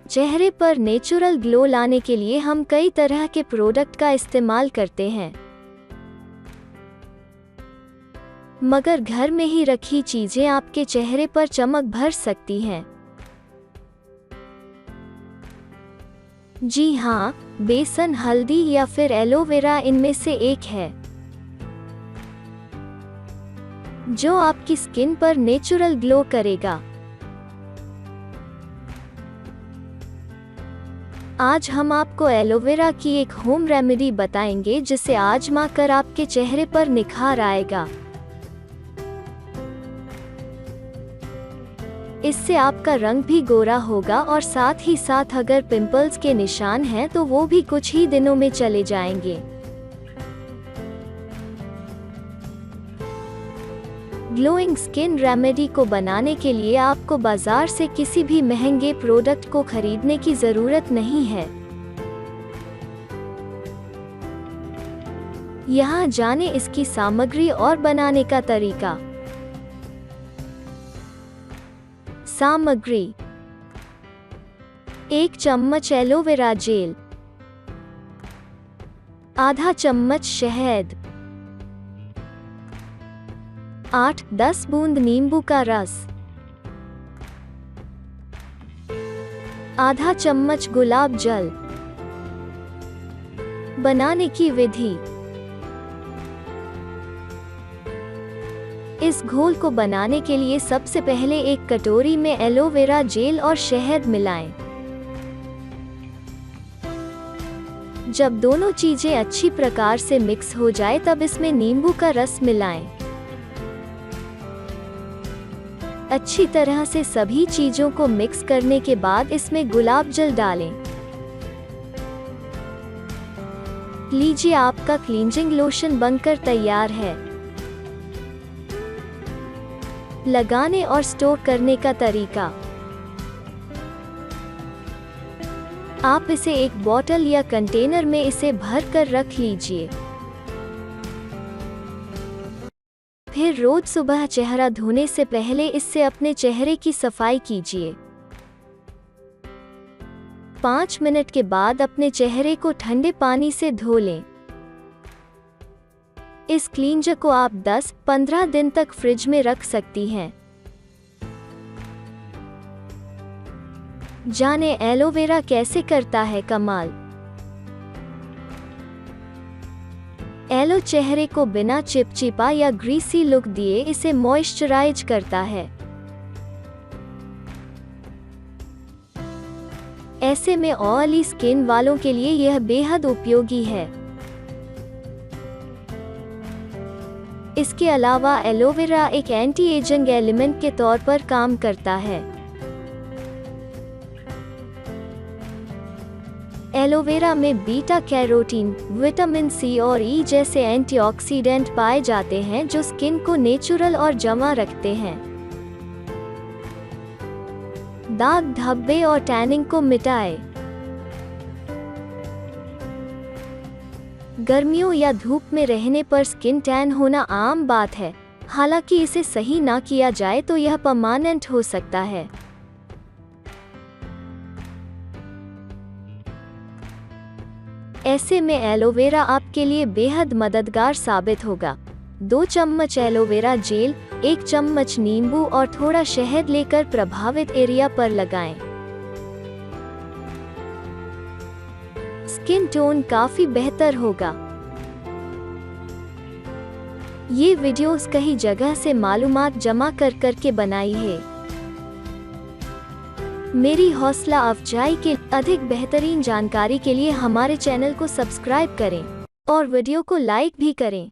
चेहरे पर natural glow लाने के लिए हम कई तरह के प्रोडक्ट का इस्तेमाल करते हैं, मगर घर में ही रखी चीजें आपके चेहरे पर चमक भर सकती हैं। जी हाँ, बेसन, हल्दी या फिर एलोवेरा इनमें से एक है जो आपकी स्किन पर नेचुरल ग्लो करेगा। आज हम आपको एलोवेरा की एक होम रेमेडी बताएंगे जिसे आजमा कर आपके चेहरे पर निखार आएगा। इससे आपका रंग भी गोरा होगा और साथ ही साथ अगर पिंपल्स के निशान हैं तो वो भी कुछ ही दिनों में चले जाएंगे। ग्लोइंग स्किन रेमेडी को बनाने के लिए आपको बाजार से किसी भी महंगे प्रोडक्ट को खरीदने की जरूरत नहीं है। यहाँ जाने इसकी सामग्री और बनाने का तरीका। सामग्री: 1 चम्मच एलोवेरा जेल, आधा चम्मच शहद, 8-10 बूंद नींबू का रस, आधा चम्मच गुलाब जल। बनाने की विधि: इस घोल को बनाने के लिए सबसे पहले एक कटोरी में एलोवेरा जेल और शहद मिलाएं। जब दोनों चीजें अच्छी प्रकार से मिक्स हो जाए तब इसमें नींबू का रस मिलाएं। अच्छी तरह से सभी चीजों को मिक्स करने के बाद इसमें गुलाब जल डालें। लीजिए, आपका क्लींजिंग लोशन बनकर तैयार है। लगाने और स्टोर करने का तरीका: आप इसे एक बोतल या कंटेनर में इसे भर कर रख लीजिए। फिर रोज सुबह चेहरा धोने से पहले इससे अपने चेहरे की सफाई कीजिए। 5 मिनट के बाद अपने चेहरे को ठंडे पानी से धो लें। इस क्लींजर को आप 10-15 दिन तक फ्रिज में रख सकती हैं। जाने एलोवेरा कैसे करता है कमाल। एलो चेहरे को बिना चिपचिपा या ग्रीसी लुक दिए इसे मॉइस्चराइज करता है। ऐसे में ऑयली स्किन वालों के लिए यह बेहद उपयोगी है। इसके अलावा एलोवेरा एक एंटी एजिंग एलिमेंट के तौर पर काम करता है। एलोवेरा में बीटा कैरोटीन, विटामिन सी और ई जैसे एंटीऑक्सीडेंट पाए जाते हैं जो स्किन को नेचुरल और जमा रखते हैं। दाग, धब्बे और टैनिंग को मिटाए। गर्मियों या धूप में रहने पर स्किन टैन होना आम बात है। हालांकि इसे सही ना किया जाए तो यह परमानेंट हो सकता है। ऐसे में एलोवेरा आपके लिए बेहद मददगार साबित होगा। 2 चम्मच एलोवेरा जेल, 1 चम्मच नींबू और थोड़ा शहद लेकर प्रभावित एरिया पर लगाएं। स्किन टोन काफी बेहतर होगा। ये वीडियोस कई जगह से मालूमात जमा कर करके बनाई है। मेरी हौसला अफजाई के अधिक बेहतरीन जानकारी के लिए हमारे चैनल को सब्सक्राइब करें और वीडियो को लाइक भी करें।